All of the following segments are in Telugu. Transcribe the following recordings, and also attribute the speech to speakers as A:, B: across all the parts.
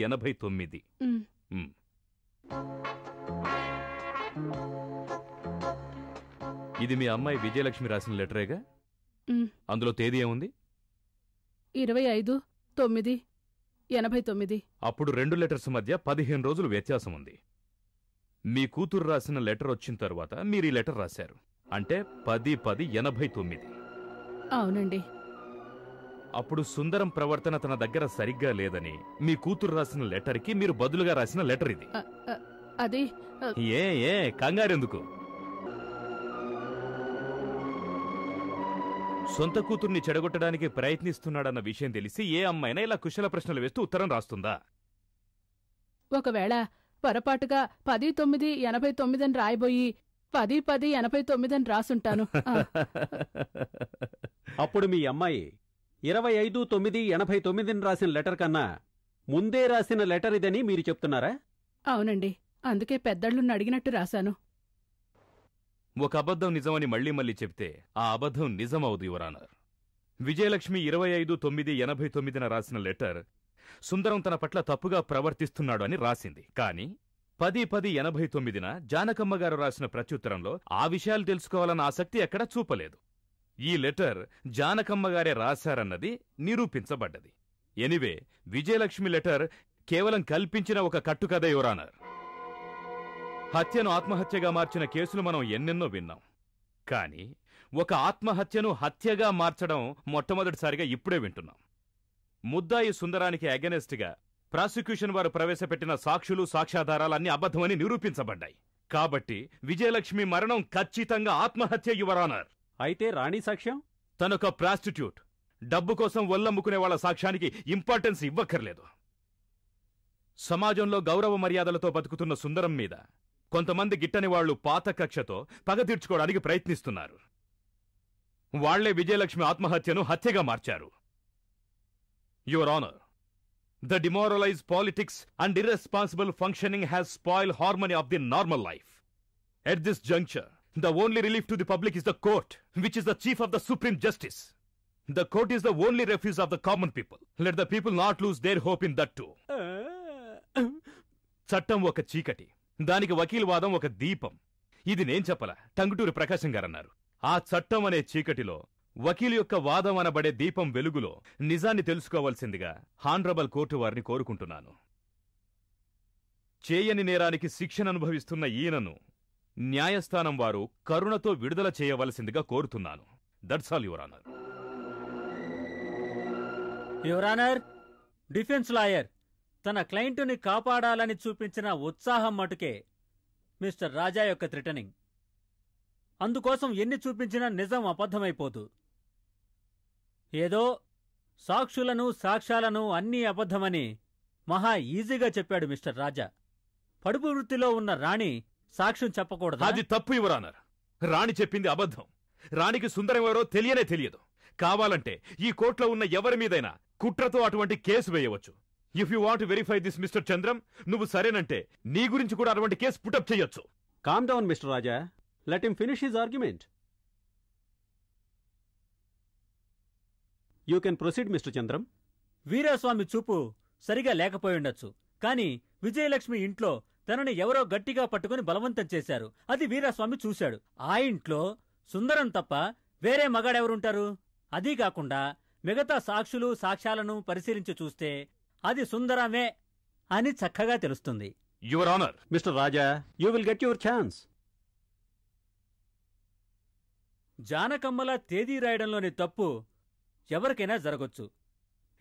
A: 89. ఇది మీ అమ్మాయి విజయలక్ష్మి రాసిన లెటరేగా? అందులో తేదీ ఏముంది?
B: 25/9/89.
A: అప్పుడు 2 లెటర్స్ మధ్య 15 రోజులు వ్యత్యాసం ఉంది. మీ కూతురు రాసిన లెటర్ వచ్చిన తరువాత మీరు ఈ లెటర్ రాశారు. అంటే 10/10/89.
B: అవునండి.
A: అప్పుడు సుందరం ప్రవర్తన తన దగ్గర సరిగ్గా లేదని మీ కూతురు రాసిన లెటర్కి మీరు బదులుగా రాసిన లెటర్ ఇది.
B: అది
A: ఏ కంగారెందుకు? సొంత కూతుర్ని చెడగొట్టడానికి ప్రయత్నిస్తున్నాడన్న విషయం తెలిసి ఏ అమ్మాయినా ఇలా కుశల ప్రశ్నలు వేస్తూ ఉత్తరం రాస్తుందా?
B: ఒకవేళ పొరపాటుగా 10/9/89 అని రాయబోయి 10/10/89 అని రాసుంటాను.
C: అప్పుడు మీ అమ్మాయి 25/9/89 రాసిన లెటర్ కన్నా ముందే రాసిన లెటర్ ఇదని మీరు చెప్తున్నారా?
B: అవునండి, అందుకే పెద్దళ్ళున్న అడిగినట్టు రాశాను.
A: ఒక అబద్ధం నిజమని మళ్లీ చెప్తే ఆ అబద్ధం నిజమవుదు, యువర్ ఆనర్. విజయలక్ష్మి 25/9/89 రాసిన లెటర్ సుందరం తన పట్ల తప్పుగా ప్రవర్తిస్తున్నాడు అని రాసింది. కాని 10/10/89 జానకమ్మ గారు రాసిన ప్రత్యుత్తరంలో ఆ విషయాలు తెలుసుకోవాలన్న ఆసక్తి ఎక్కడా చూపలేదు. ఈ లెటర్ జానకమ్మ గారే రాశారన్నది నిరూపించబడ్డది. ఎనివే, విజయలక్ష్మి లెటర్ కేవలం కల్పించిన ఒక కట్టుకథ, యువర్ ఆనర్. హత్యను ఆత్మహత్యగా మార్చిన కేసులు మనం ఎన్నెన్నో విన్నాం. కాని ఒక ఆత్మహత్యను హత్యగా మార్చడం మొట్టమొదటిసారిగా ఇప్పుడే వింటున్నాం. ముద్దాయి సుందరానికి అగెనెస్ట్గా ప్రాసిక్యూషన్ వారు ప్రవేశపెట్టిన సాక్షులు, సాక్ష్యాధారాలన్నీ అబద్ధమని నిరూపించబడ్డాయి. కాబట్టి విజయలక్ష్మి మరణం ఖచ్చితంగా ఆత్మహత్య, యువర్ ఆనర్.
C: అయితే రాణి సాక్ష్యం?
A: తనొక ప్రాస్టిట్యూట్. డబ్బు కోసం ఒల్లమ్ముకునే వాళ్ళ సాక్ష్యానికి ఇంపార్టెన్స్ ఇవ్వక్కర్లేదు. సమాజంలో గౌరవ మర్యాదలతో బతుకుతున్న సుందరం మీద కొంతమంది గిట్టని వాళ్లు పాత కక్షతో పగ తీర్చుకోవడానికి ప్రయత్నిస్తున్నారు. వాళ్లే విజయలక్ష్మి ఆత్మహత్యను హత్యగా మార్చారు. Your honour, the demoralise politics and irresponsible functioning has spoil harmony of the normal life. At this juncture, the only relief to the public is the court, which is the chief of the supreme justice. The court is the only refuge of the common people. Let the people not lose their hope in that too. చట్టం ఒక చీకటి, దానికి వకీల్ వాదం ఒక దీపం. ఇది నేను చెప్పలా, టంగుటూరి ప్రకాశం గారన్నారు. ఆ చట్టం అనే చీకటిలో వకీలు యొక్క వాదం అనబడే దీపం వెలుగులో నిజాన్ని తెలుసుకోవాల్సిందిగా హానరబుల్ కోర్టు వారిని కోరుకుంటున్నాను. చేయని నేరానికి శిక్షను అనుభవిస్తున్న ఈయనను న్యాయస్థానం వారు కరుణతో విడుదల చేయవలసిందిగా కోరుతున్నాను. That's all, your honour.
D: Your honour, defence lawyer తన క్లయింటుని కాపాడాలని చూపించిన ఉత్సాహం మటుకే మిస్టర్ రాజా యొక్క థ్రిటనింగ్. అందుకోసం ఎన్ని చూపించినా నిజం అబద్ధమైపోదు. ఏదో సాక్షులను, సాక్ష్యాలను అన్నీ అబద్ధమని మహా ఈజీగా చెప్పాడు మిస్టర్ రాజా. పడుపు వృత్తిలో ఉన్న రాణి సాక్ష్యం చెప్పకూడదు.
A: అది తప్పు, యువర్ ఆనర్. రాణి చెప్పింది అబద్ధం. రాణికి సుందరం ఎవరో తెలియనే తెలియదు. కావాలంటే ఈ కోర్టులో ఉన్న ఎవరి మీదైనా కుట్రతో అటువంటి కేసు వేయవచ్చు. If you want verify this mister Chandram, నువ్వు సరేనంటే నీ గురించి కూడా అటువంటి కేసు పుటప్ చేయొచ్చు.
C: Calm down mister Raja, let him finish his argument. You can proceed mister Chandram.
D: Veeraswamy చూపు సరిగా లేకపోయిండొచ్చు, కాని విజయలక్ష్మి ఇంట్లో తనని ఎవరో గట్టిగా పట్టుకుని బలవంతం చేశారు. అది వీరాస్వామి చూశాడు. ఆ ఇంట్లో సుందరం తప్ప వేరే మగాడెవరుంటారు? అదీ కాకుండా మిగతా సాక్షులు, సాక్ష్యాలను పరిశీలించి చూస్తే అది సుందరమే అని చక్కగా తెలుస్తుంది.
A: Your honour.
C: Mister Raja, you will get your chance.
D: జానకమ్మల తేదీ రాయడంలోని తప్పు ఎవరికైనా జరగొచ్చు.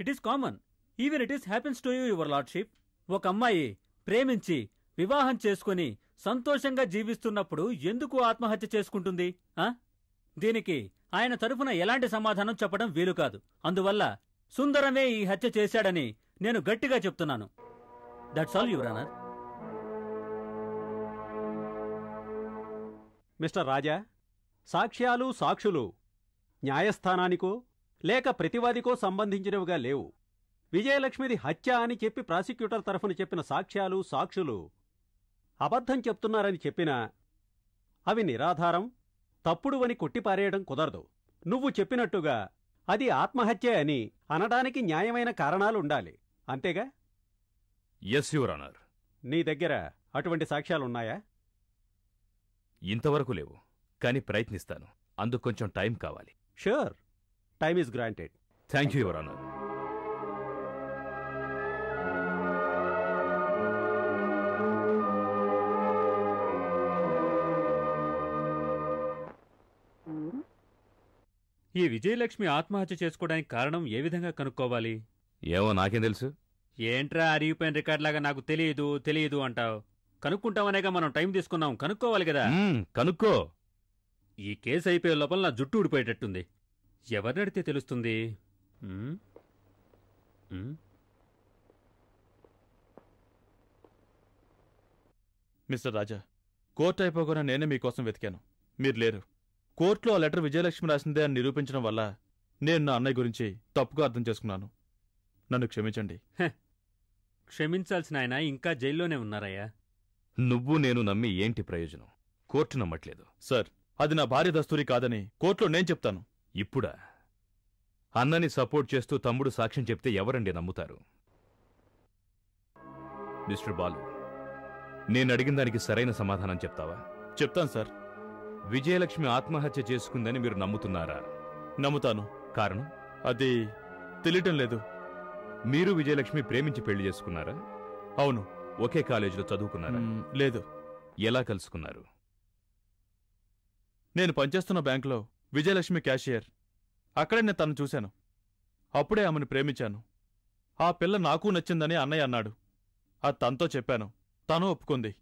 D: It is common. Even it is happens to you, your lordship. ఒక అమ్మాయి ప్రేమించి వివాహం చేసుకుని సంతోషంగా జీవిస్తున్నప్పుడు ఎందుకు ఆత్మహత్య చేసుకుంటుంది? దీనికి ఆయన తరఫున ఎలాంటి సమాధానం చెప్పడం వీలు కాదు. అందువల్ల సుందరమే ఈ హత్య చేశాడని నేను గట్టిగా చెప్తున్నాను. That's all, your honour.
C: Mister Raja, సాక్ష్యాలు, సాక్షులు న్యాయస్థానానికో లేక ప్రతివాదికో సంబంధించినవిగా లేవు. విజయలక్ష్మిది హత్య అని చెప్పి ప్రాసిక్యూటర్ తరఫున చెప్పిన సాక్ష్యాలు, సాక్షులు అబద్ధం చెప్తున్నారని చెప్పినా అవి నిరాధారం, తప్పుడు అని కొట్టిపారేయడం కుదరదు. నువ్వు చెప్పినట్టుగా అది ఆత్మహత్య అని అనడానికి న్యాయమైన కారణాలుండాలి, అంతేగా?
A: Yes your honour.
C: నీ దగ్గర అటువంటి సాక్ష్యాలున్నాయా?
A: ఇంతవరకు లేవు, కానీ ప్రయత్నిస్తాను. అందుకు కొంచెం టైం కావాలి.
C: Sure, time is granted.
A: Thank you your honour.
D: ఈ విజయలక్ష్మి ఆత్మహత్య చేసుకోవడానికి కారణం ఏ విధంగా కనుక్కోవాలి?
A: ఏమో నాకేం తెలుసు.
D: ఏంట్రా అరిగిపోయిన రికార్డ్ లాగా నాకు తెలియదు అంటావు? కనుక్కుంటామనేగా మనం టైం తీసుకున్నాం, కనుక్కోవాలి కదా.
A: కనుక్కో.
D: ఈ కేసు అయిపోయే లోపల నా జుట్టు ఊడిపోయేటట్టుంది. ఎవరినడితే తెలుస్తుంది?
E: మిస్టర్ రాజా, కోర్టు అయిపోకుండా నేనే మీకోసం వెతికాను. మీరు లేరు. కోర్టులో ఆ లెటర్ విజయలక్ష్మి రాసిందే అని నిరూపించడం వల్ల నేను నా అన్నయ్య గురించి తప్పుగా అర్థం చేసుకున్నాను. నన్ను క్షమించండి.
D: క్షమించాల్సిన ఆయన ఇంకా జైల్లోనే ఉన్నారయ్యా.
A: నువ్వు నేను నమ్మి ఏంటి ప్రయోజనం? కోర్టు నమ్మట్లేదు.
E: సార్, అది నా భార్య దస్తూరి కాదని కోర్టులో నేను చెప్తాను.
A: ఇప్పుడా? అన్నని సపోర్ట్ చేస్తూ తమ్ముడు సాక్ష్యం చెప్తే ఎవరండి నమ్ముతారు? మిస్టర్ బాలు, నేనడిగిన దానికి సరైన సమాధానం చెప్తావా?
E: చెప్తాను సార్.
A: విజయలక్ష్మి ఆత్మహత్య చేసుకుందని మీరు నమ్ముతున్నారా?
E: నమ్ముతాను.
A: కారణం?
E: అది తెలియటం లేదు.
A: మీరు విజయలక్ష్మి ప్రేమించి పెళ్లి చేసుకున్నారా?
E: అవును.
A: ఒకే కాలేజీలో చదువుకున్నారా?
E: లేదు.
A: ఎలా కలుసుకున్నారు?
E: నేను పనిచేస్తున్న బ్యాంకులో విజయలక్ష్మి క్యాషియర్. అక్కడే నేను తను చూశాను. అప్పుడే ఆమెను ప్రేమించాను. ఆ పిల్ల నాకు నచ్చిందని అన్నయ్య అన్నాడు. అది తనతో చెప్పాను. తను ఒప్పుకుంది.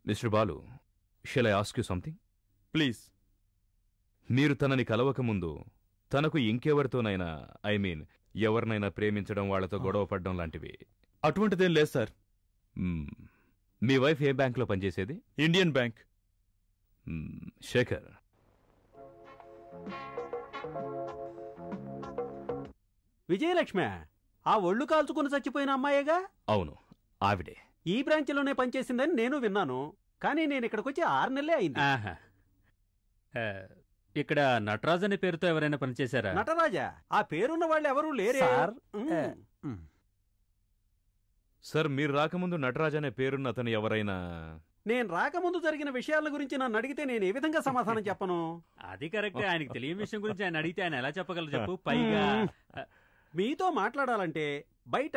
A: Mister Balu, shall I ask you something?
E: Please.
A: మీరు తనని కలవకముందు తనకు ఇంకెవరితోనైనా, ఎవరినైనా ప్రేమించడం, వాళ్లతో గొడవ పడ్డం లాంటివి?
E: అటువంటిదేం లేదు సార్.
A: మీ వైఫ్ ఏ బ్యాంకులో పనిచేసేది?
E: Indian bank.
A: శేఖర్,
C: విజయలక్ష్మి ఆ ఒళ్ళు కాల్చుకుని చచ్చిపోయిన అమ్మాయేగా?
A: అవును, ఆవిడే.
C: ఈ బ్రాంచ్లోనే పనిచేసిందని నేను విన్నాను. కానీ నేను ఇక్కడికొచ్చి 6 నెలలే అయింది.
D: ఇక్కడ నటరాజ్ అనే పేరుతో ఎవరైనా పనిచేశారా?
C: నటరాజా? ఆ పేరున్న వాళ్ళు ఎవరూ లేరే
A: సార్. మీరు రాకముందు నటరాజ్ అనే పేరున్న అతను ఎవరైనా?
C: నేను రాకముందు జరిగిన విషయాల గురించి నన్ను అడిగితే నేను ఏ విధంగా సమాధానం చెప్పను?
D: అది కరెక్టే. ఆయనకి తెలియని విషయం గురించి ఆయన అడిగితే ఆయన ఎలా చెప్పగలరు చెప్పు? పైగా
C: మీతో మాట్లాడాలంటే బయట,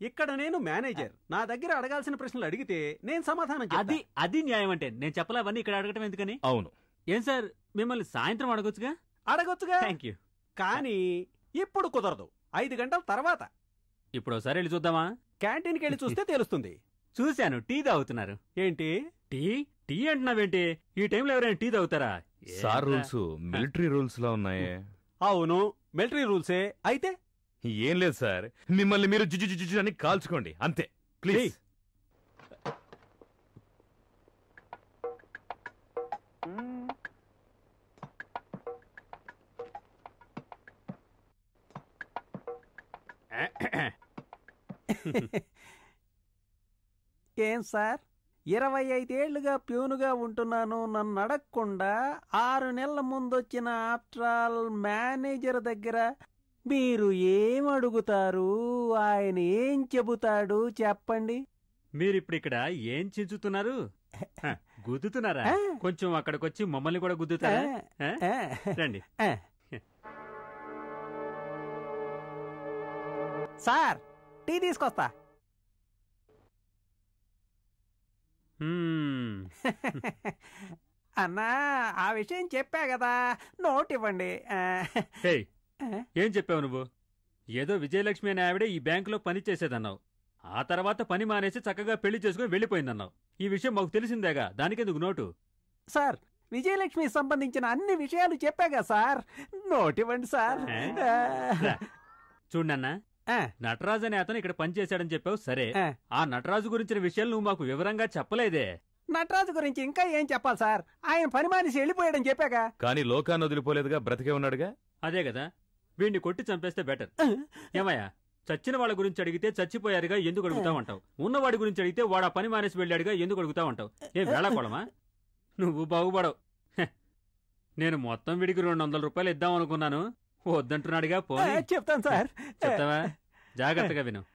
C: ఇక్కడ నేను మేనేజర్. నా దగ్గర అడగాల్సిన ప్రశ్నలు అడిగితే నేను సమాధానం చెప్తా.
D: అది న్యాయం అంటే. నేను చెప్పలేవన్నీ ఇక్కడ అడగటం ఎందుకని?
A: అవును.
D: ఏం సార్, మిమ్మల్ని సాయంత్రం అడగొచ్చుగా?
C: అడగొచ్చుగా.
D: Thank you.
C: కానీ ఇప్పుడు కుదరదు. 5 గంటల తర్వాత.
D: ఇప్పుడు ఒకసారి వెళ్ళి చూద్దామా?
C: క్యాంటీన్కి వెళ్ళి చూస్తే తెలుస్తుంది.
D: చూశాను, టీ తాగుతున్నారు.
C: ఏంటి
D: టీ అంటున్నావేంటి? ఈ టైంలో ఎవరైనా టీ తాగుతారా?
A: సార్, రూల్స్ మిలిటరీ రూల్స్ లా ఉన్నాయే.
C: అవును, మిలిటరీ రూల్సే. అయితే
A: ఏం లేదు సార్, మిమ్మల్ని మీరు జుజు అని కాల్చుకోండి అంతే. ప్లీజ్.
C: ఏం సార్, 25 ఏళ్లుగా ప్యూనుగా ఉంటున్నాను. నన్ను అడగకుండా 6 నెలల ముందొచ్చిన ఆఫ్టర్ మేనేజర్ దగ్గర మీరు ఏం అడుగుతారు? ఆయన ఏం చెబుతాడు చెప్పండి.
D: మీరిప్పుడు ఇక్కడ ఏం చించుతున్నారు? గుద్దుతున్నారా? కొంచెం అక్కడికొచ్చి మమ్మల్ని కూడా గుద్దుతారా? రండి.
C: సార్, టీ తీసుకొస్తా. అన్నా, ఆ విషయం చెప్పా కదా, నోట్ ఇవ్వండి.
D: ఏం చెప్పావు నువ్వు? ఏదో విజయలక్ష్మి అనే ఆవిడే ఈ బ్యాంకులో పని చేసేదన్నావు. ఆ తర్వాత పని మానేసి చక్కగా పెళ్లి చేసుకుని వెళ్ళిపోయిందన్నావు. ఈ విషయం మాకు తెలిసిందేగా, దానికెందుకు నోటు?
C: సార్, విజయలక్ష్మికి సంబంధించిన అన్ని విషయాలు చెప్పాగా సార్, నోట్ ఇవ్వండి సార్.
D: చూడన్నా, నటరాజు అనే అతను ఇక్కడ పనిచేశాడని చెప్పావు సరే, ఆ నటరాజు గురించిన విషయాలు నువ్వు మాకు వివరంగా చెప్పలేదే.
C: నటరాజు గురించి ఇంకా ఏం చెప్పాలి సార్? ఆయన పని మానేసి వెళ్ళిపోయాడని చెప్పాగా.
A: కానీ లోకాన్ని వదిలిపోలేదుగా, బ్రతికే ఉన్నాడుగా.
D: అదే కదా, వీడిని కొట్టి చంపేస్తే బెటర్. ఏమయ్యా, చచ్చిన వాళ్ళ గురించి అడిగితే చచ్చిపోయారుగా ఎందుకు అడుగుతావంటావు? ఉన్నవాడి గురించి అడిగితే వాడు ఆ పని మానేసి వెళ్ళాడుగా ఎందుకు అడుగుతావంటావు? ఏం వేళాకోళమా? నువ్వు బాగుపడవు. నేను మొత్తం వీడికి 200 రూపాయలు ఇద్దామనుకున్నాను, వద్దంటున్నాడుగా. పోనీ
C: చెప్తాను సార్.
D: చెప్తావా? జాగ్రత్తగా విను.